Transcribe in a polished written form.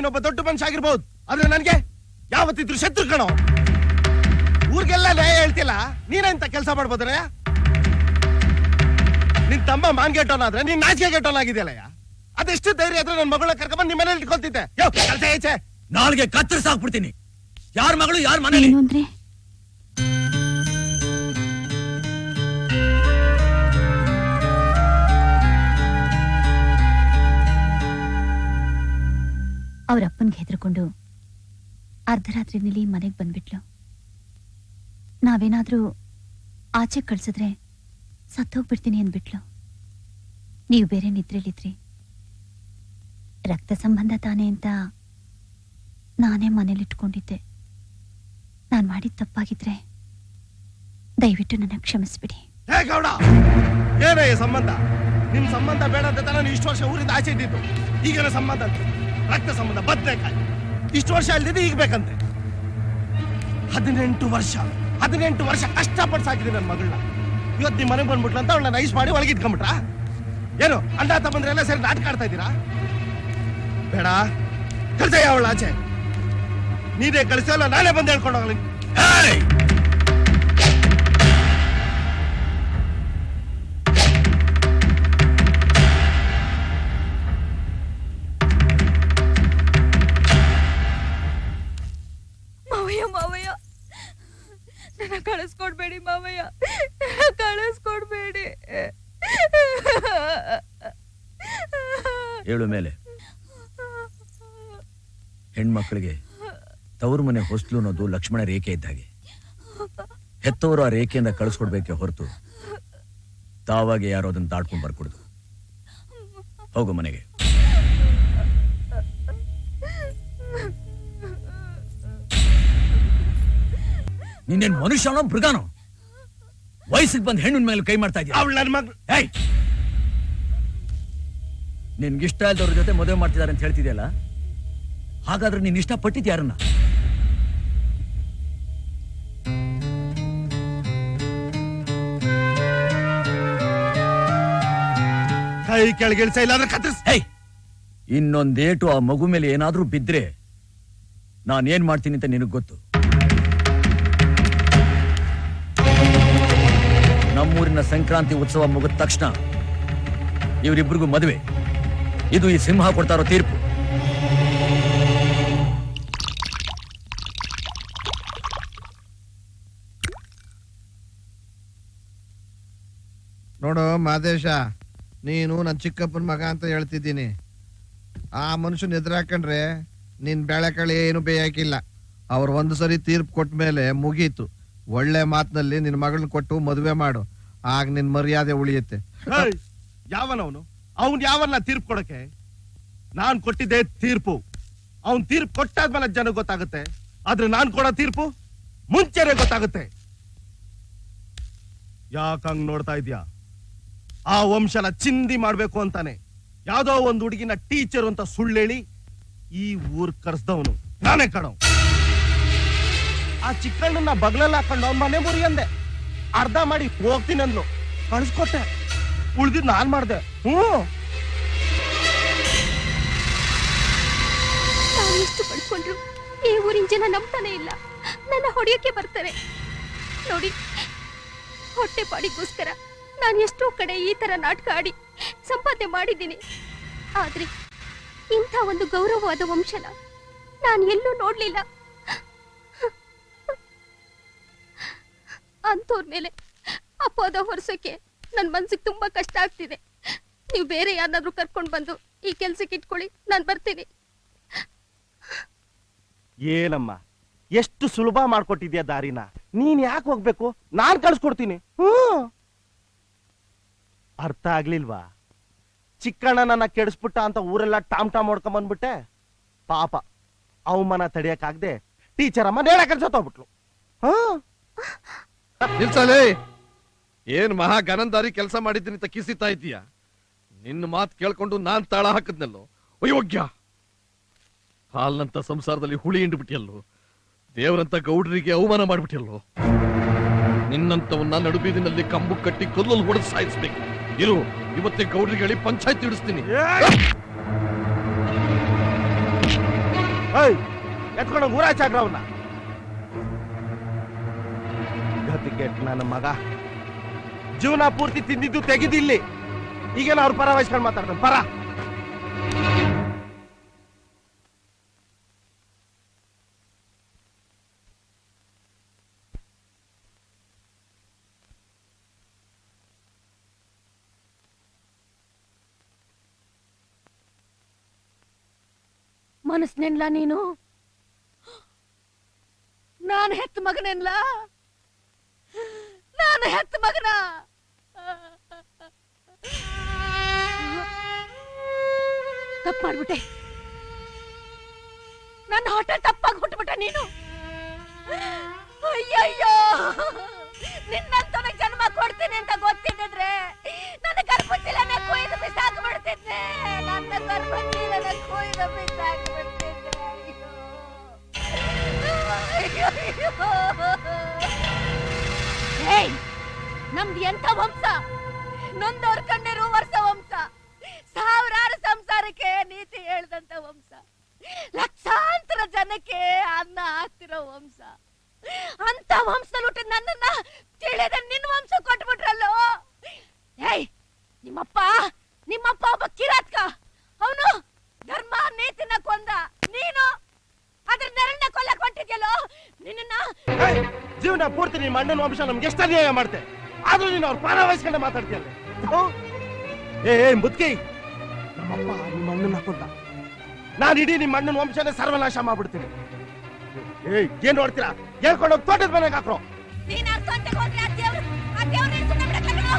ನೀನೊಬ್ಬ ದೊಡ್ಡ ಮನುಷ್ಯ ಆಗಿರ್ಬೋದು, ಆದ್ರೆ ನನ್ಗೆ ಯಾವತ್ತಿದ್ರು ಶತ್ರು ಕಣೋ. ಊರಿಗೆಲ್ಲ ನ್ಯಾಯ ಹೇಳ್ತಿಲ್ಲ, ನೀನೆಂತ ಕೆಲಸ ಮಾಡ್ಬೋದ್ರೆ? ನಿನ್ ತಮ್ಮ ಮಾನ್ಗೆಟ್ಟೋನಾದ್ರೆ ನೀನ್ ನಾಚಿಕೆ ಗೆಟ್ಟೋನಾಗಿದೆಯಲ್ಲಯ್ಯ. ಅದೆಷ್ಟು ಧೈರ್ಯ ಆದ್ರೆ ನನ್ನ ಮಗಳನ್ನ ಕರ್ಕೊಂಡ್ ನಿಮ್ಮ ಮನೇಲಿ ಇಟ್ಕೊಳ್ತಿದ್ದೆ. ಕೆಲಸ ಏಚೆ ನಾಲ್ಗೆ ಕತ್ತರಿಸಾಕ್ಬಿಡ್ತೀನಿ. ಯಾರ ಮಗಳು ಯಾರ ಮನೇಲಿ? ಅವ್ರ ಅಪ್ಪನ್ಗೆ ಹೆದರ್ಕೊಂಡು ಅರ್ಧರಾತ್ರಿನಲ್ಲಿ ಮನೆಗೆ ಬಂದ್ಬಿಟ್ಲು. ನಾವೇನಾದ್ರೂ ಆಚೆ ಕಳ್ಸಿದ್ರೆ ಸತ್ತೋಗ್ಬಿಡ್ತೀನಿ ಅಂದ್ಬಿಟ್ಲು. ನೀವು ಬೇರೆ ನಿದ್ರೆಲಿದ್ರಿ. ರಕ್ತ ಸಂಬಂಧ ತಾನೇ ಅಂತ ನಾನೇ ಮನೇಲಿಟ್ಕೊಂಡಿದ್ದೆ. ನಾನ್ ಮಾಡಿದ ತಪ್ಪಾಗಿದ್ರೆ ದಯವಿಟ್ಟು ನನ್ನ ಕ್ಷಮಿಸ್ಬಿಡಿ. ಏನೇ ಸಂಬಂಧ? ನಿಮ್ ಸಂಬಂಧ ಬೇಡ ಅಂತ ತಾನೇ ಇಷ್ಟು ವರ್ಷ ಊರಿಂದ ಆಚೆ ಇದ್ದಿದ್ದು. ಈಗೇನ ಸಂಬಂಧ ಅಂತ? ರಕ್ತ ಸಂಬಂಧ ಬದ್ನೇಕಾಯಿ. ಇಷ್ಟು ವರ್ಷ ಅಲ್ದಿದ್ದು ಈಗ ಬೇಕಂತೆ. 18 ವರ್ಷ ಕಷ್ಟಪಟ್ಟು ಸಾಕಿದ್ದೀನಿ ನನ್ನ ಮಗಳನ್ನ. ಇವತ್ತು ನಿಮ್ ಮನೆಗೆ ಬಂದ್ಬಿಟ್ಲು ಅಂತ ಅವಳನ್ನ ನೈಸ್ ಮಾಡಿ ಒಳಗೆ ಇಟ್ಕೊಂಡ್ಬಿಟ್ರ? ಏನು ಅಣ್ಣ ಅಂತ ಬಂದ್ರೆ ಎಲ್ಲ ಸರಿ ನಾಟಕ ಆಡ್ತಾ ಇದ್ದೀರಾ? ಬೇಡ, ಕಳ್ಸಯ್ಯ ಅವಳ ಆಚೆ. ನೀನೇ ಕಳಿಸಲ್ಲ, ನಾನೇ ಬಂದು ಹೇಳ್ಕೊಂಡು ಹೋಗ್ಲಿ. ಮಾವಯ್ಯ, ನನ್ನ ಕಳಿಸ್ಕೊಡ್ಬೇಡಿ ಮಾವಯ್ಯ, ಕಳಿಸ್ಕೊಡ್ಬೇಡಿ. ಏಳು ಮೇಲೆ ಹೆಣ್ಮಕ್ಳಿಗೆ ತವರು ಮನೆ ಹೊಸ್ಲು ಅನ್ನೋದು ಲಕ್ಷ್ಮಣ ರೇಖೆ ಇದ್ದಾಗೆ. ಹೆತ್ತವರು ಆ ರೇಖೆಯಿಂದ ಕಳಿಸ್ಕೊಡ್ಬೇಕೆ ಹೊರತು ತಾವಾಗೆ ಯಾರೋ ಅದನ್ನ ದಾಟ್ಕೊಂಡ್ ಬರ್ಕೊಡುದು. ಹೋಗು ಮನೆಗೆ. ನೀನೇನ್ ಮನುಷ್ಯನೋ ಮೃಗಾನೋ? ವಯಸ್ಸಿಗೆ ಬಂದ್ ಹೆಣ್ಣಿನ ಮೇಲೆ ಕೈ ಮಾಡ್ತಾ ಇದೀಯ. ನಿನ್ಗಿಷ್ಟ ಇಲ್ದವ್ರ ಜೊತೆ ಮದುವೆ ಮಾಡ್ತಿದ್ದಾರೆ ಅಂತ ಹೇಳ್ತಿದ್ಯಲ್ಲ, ಹಾಗಾದ್ರೆ ನೀನ್ ಇಷ್ಟ ಪಟ್ಟಿದ್ ಯಾರನ್ನ? ಕೈ ಕೆಳಗಿಳಿಸ ಇಲ್ಲಾಂದ್ರೆ ಕತ್ತರಿಸ್. ಇನ್ನೊಂದೇಟು ಆ ಮಗು ಮೇಲೆ ಏನಾದ್ರೂ ಬಿದ್ರೆ ನಾನೇನ್ ಮಾಡ್ತೀನಿ ಅಂತ ನಿನಗ್ ಗೊತ್ತು. ನಮ್ಮೂರಿನ ಸಂಕ್ರಾಂತಿ ಉತ್ಸವ ಮುಗಿದ ತಕ್ಷಣ ಇವರಿಬ್ಬರಿಗೂ ಮದುವೆ. ಇದು ಈ ಸಿಂಹ ಕೊಡ್ತಾ ಇರೋ ತೀರ್ಪು. ನೋಡು ಮಾದೇಶ, ನೀನು ನನ್ನ ಚಿಕ್ಕಪ್ಪನ ಮಗ ಅಂತ ಹೇಳ್ತಿದ್ದೀನಿ. ಆ ಮನುಷ್ಯನ ಎದುರಾಕೊಂಡ್ರೆ ನಿನ್ ಬೆಳೆಕಳಿ ಏನು ಬೇಯಾಕಿಲ್ಲ. ಅವ್ರು ಒಂದು ಸರಿ ತೀರ್ಪು ಕೊಟ್ಟ ಮೇಲೆ ಮುಗೀತು. ಒಳ್ಳೆ ಮಾತಿನಲ್ಲಿ ನಿನ್ ಮಗಳನ್ನ ಕೊಟ್ಟು ಮದುವೆ ಮಾಡು, ಆಗ ನಿನ್ ಮರ್ಯಾದೆ ಉಳಿಯುತ್ತೆ. ಯಾವನವನು? ಅವನ್ ಯಾವನ್ನ ತೀರ್ಪು ಕೊಡಕ್ಕೆ? ನಾನ್ ಕೊಟ್ಟಿದ್ದೆ ತೀರ್ಪು. ಅವನ್ ತೀರ್ಪು ಕೊಟ್ಟಾದ್ಮೇಲೆ ಜನ ಗೊತ್ತಾಗುತ್ತೆ. ಆದ್ರೆ ನಾನ್ ಕೊಡೋ ತೀರ್ಪು ಮುಂಚೆನೆ ಗೊತ್ತಾಗುತ್ತೆ. ಯಾಕಂಗ್ ನೋಡ್ತಾ ಇದ್ಯಾ? ಆ ವಂಶನ ಚಿಂದಿ ಮಾಡ್ಬೇಕು ಅಂತಾನೆ ಯಾವ್ದೋ ಒಂದ್ ಹುಡುಗಿನ ಟೀಚರ್ ಅಂತ ಸುಳ್ಳೇಳಿ ಈ ಊರ್ ಕರ್ಸ್ದವನು ನಾನೇ ಕಣೋ. ಆ ಚಿಕ್ಕಣ್ಣನ ಬಗ್ಲಲ್ಲಿ ಹಾಕೊಂಡು ಅವನ್ ಮನೆ ಮುರಿ ಅಂದೆ. ಅರ್ಧ ಮಾಡಿ ಹೋಗ್ತೀನಿ ಅಂದ್ಲು, ಕಳಿಸ್ಕೊಟ್ಟೆ. ಉಳ್ದಿದ್ ನಾನ್ ಮಾಡ್ದೆ. ಎಷ್ಟು ಪಡ್ಕೊಂಡ್ರು ಈ ಊರಿನ ಜನ ನಂಬ್ತಾನೆ ಇಲ್ಲ. ನನ್ನ ಹೊಡೆಯಕ್ಕೆ ಬರ್ತಾರೆ ನೋಡಿ. ಹೊಟ್ಟೆ ಪಾಡಿಗೋಸ್ಕರ ನಾನು ಎಷ್ಟೋ ಕಡೆ ಈ ತರ ನಾಟಕ ಆಡಿ ಸಂಪಾದನೆ ಮಾಡಿದ್ದೀನಿ. ಆದ್ರೆ ಇಂಥ ಒಂದು ಗೌರವವಾದ ವಂಶನ ನಾನು ಎಲ್ಲೂ ನೋಡ್ಲಿಲ್ಲ. ಅಂತೋರ್ ಮೇಲೆ ಅಪವಾದ ಹೊರಸೋಕೆ ನನ್ ಮನ್ಸಿಗೆ ತುಂಬಾ ಕಷ್ಟ ಆಗ್ತಿದೆ. ನೀವು ಬೇರೆ ಯಾರನ್ನಾದ್ರೂ ಕರ್ಕೊಂಡ್ ಬಂದು ಈ ಕೆಲ್ಸಕ್ಕೆ ಇಟ್ಕೊಳ್ಳಿ, ನಾನ್ ಬರ್ತೀನಿ. ಏನಮ್ಮ, ಎಷ್ಟು ಸುಲಭ ಮಾಡ್ಕೊಟ್ಟಿದ್ಯಾ ದಾರಿನ. ನೀನ್ ಯಾಕೆ ಹೋಗ್ಬೇಕು? ನಾನ್ ಕಳ್ಸ್ಕೊಡ್ತೀನಿ. ಅರ್ಥ ಆಗ್ಲಿಲ್ವಾ? ಚಿಕ್ಕಣ್ಣ ನನ್ನ ಕೆಡಿಸ್ಬಿಟ್ಟ ಅಂತ ಊರೆಲ್ಲ ಟಾಮ್ ಟಾಮ್ ಹೊಡ್ಕೊಂಡ್ ಬಂದ್ಬಿಟ್ಟೆ. ಪಾಪ ಅವಮಾನ ತಡಿಯಕ್ಕಾಗ್ದೆ ಟೀಚರ್ ಅಮ್ಮ ನೇಳ ಕಳ್ಸೋಗ್ಬಿಟ್ಲು. ನಿಲ್ಸಲೇ, ಏನ್ ಮಹಾ ಗನಂದಾರಿ ಕೆಲಸ ಮಾಡಿದ್ದೀನಿ ಅಂತ ಕಿಸಿತಾ ಇದೀಯ? ನಿನ್ನ ಮಾತು ಕೇಳ್ಕೊಂಡು ನಾನ್ ತಾಳ ಹಾಕದ್ನಲ್ಲೋ ಅಯೋಗ್ಯ. ಹಾಲ್ನಂತ ಸಂಸಾರದಲ್ಲಿ ಹುಳಿ ಹಿಂಡ್ಬಿಟ್ಟಿಯಲ್ಲೋ. ದೇವರಂತ ಗೌಡ್ರಿಗೆ ಅವಮಾನ ಮಾಡ್ಬಿಟ್ಟಿಯಲ್ಲೋ. ನಿನ್ನಂತವನ್ನ ನಡುಬೀದಿನಲ್ಲಿ ಕಂಬು ಕಟ್ಟಿ ಕಲ್ಲಲ್ಲಿ ಹೊಡೆದು ಸಾಯಿಸ್ಬೇಕು. ಇರು, ಇವತ್ತೇ ಗೌಡ್ರಿಗೆ ಹೇಳಿ ಪಂಚಾಯತ್ ಇಡಿಸ್ತೀನಿ. ಎತ್ಕೊಂಡು ಊರಾಚಾಗ್ರ ಅವನ್ನ ಗತಿಗೆಟ್ ನನ್ನ ಮಗ ಜೀವನ ಪೂರ್ತಿ ತಿಂದಿದ್ದು ತೆಗೆದಿಲ್ಲಿ ಈಗೇನ ಅವ್ರ ಪರ ವಹಿಸ್ಕೊಂಡು ಮಾತಾಡ್ತಾನೆ ಪರ. ಮನಸ್ನೆನ್ಲ ನೀನು? ನಾನು ಹೆತ್ತ ಮಗನೆನ್ಲ? ನಾನು ಹೆತ್ತ ಮಗನ? ತಪ್ಪು ಮಾಡ್ಬಿಟ್ಟೆ. ನನ್ನ ಹೊಟ್ಟೆ ತಪ್ಪಾಗಿ ಹುಟ್ಟುಬಿಟ್ಟೆ ನೀನು. ಅಯ್ಯಯ್ಯೋ, ನಿನ್ನಂತನ ಜನ್ಮ ಕೊಡ್ತೀನಿ ಅಂತ ಗೊತ್ತಿದ್ರೆ ನನ್ನ ಗರ್ಭಚೀಲನೆ ಕೊಯ್ದು ಬಿಸಾಕ್ಬಿಡ್ತಿದ್ದೆ. ನನ್ನ ಗರ್ಭಚೀಲನೆ ಕೊಯ್ದು ಬಿಸಾಕ್ಬಿಡ್ತಿದ್ದೆ. ಏಯ್, ನಮ್ದು ಎಂಥ ವಂಶ? ನೊಂದವ್ರ ಕಣ್ಣೀರು ವರ್ಷ ವಂಶ, ಸಾವಿರಾರು ಸಂಸಾರಕ್ಕೆ ನೀತಿ ಹೇಳ್ದಂತ ವಂಶ, ಲಕ್ಷಾಂತರ ಜನಕ್ಕೆ ಅನ್ನ ಹಾಕ್ತಿರೋ ವಂಶ. ಅಂತ ವಂಶದಲ್ಲಿ ಹುಟ್ಟಿದ ನನ್ನನ್ನ ತಿಳಿದ ನಿನ್ನ ವಂಶ ಕೊಟ್ಬಿಟ್ರಲ್ಲೋ. ಏಯ್, ನಿಮ್ಮಪ್ಪ ಒಬ್ಬ ಕಿರಾತ್ಕ. ಅವನು ಧರ್ಮ ನೀತಿನ ಕೊಂದ. ನೀನು ಅದ್ರ ನೆರಳನ್ನ ಕೊಲ್ಲಕ್ ಹೊಂಟಿದ್ಯಲ್ಲೋ. ನಿನ್ನ ಜೀವನ ಪೂರ್ತಿ ನಿಮ್ಮ ಅಣ್ಣನ ವಂಶ ನಮ್ಗೆ ಎಷ್ಟು ಅನ್ಯಾಯ ಮಾಡ್ತೆ, ಆದ್ರೂ ನೀನು ಅವ್ರ ಪ್ರಾಣ ವಹಿಸ್ಕೊಂಡೆ ಮಾತಾಡ್ತೀಯಲ್ಲ. ಏ ಮುದ್ಕಿ, ನಮ್ಮಪ್ಪ ನಿಮ್ಮ ಅಣ್ಣನ ಕೊಂದ. ನಾನು ಇಡೀ ನಿಮ್ಮ ಅಣ್ಣನ ವಂಶನೇ ಸರ್ವನಾಶ ಮಾಡ್ಬಿಡ್ತೀನಿ. ಏನ್ ನೋಡ್ತೀರಾ? ಹೇಳ್ಕೊಂಡೋಗಿ ತೋಟದ ಮನೆಗೆ ಹಾಕ್ರೋ. ನೀನ್ ಆ ತೋಟಕ್ಕೆ ಹೋದ್ರೆ ಆ ದೇವ್ರು ಸುಮ್ಮನೆ ಬಿಡಕ್ಕಾಗಲ್ಲ.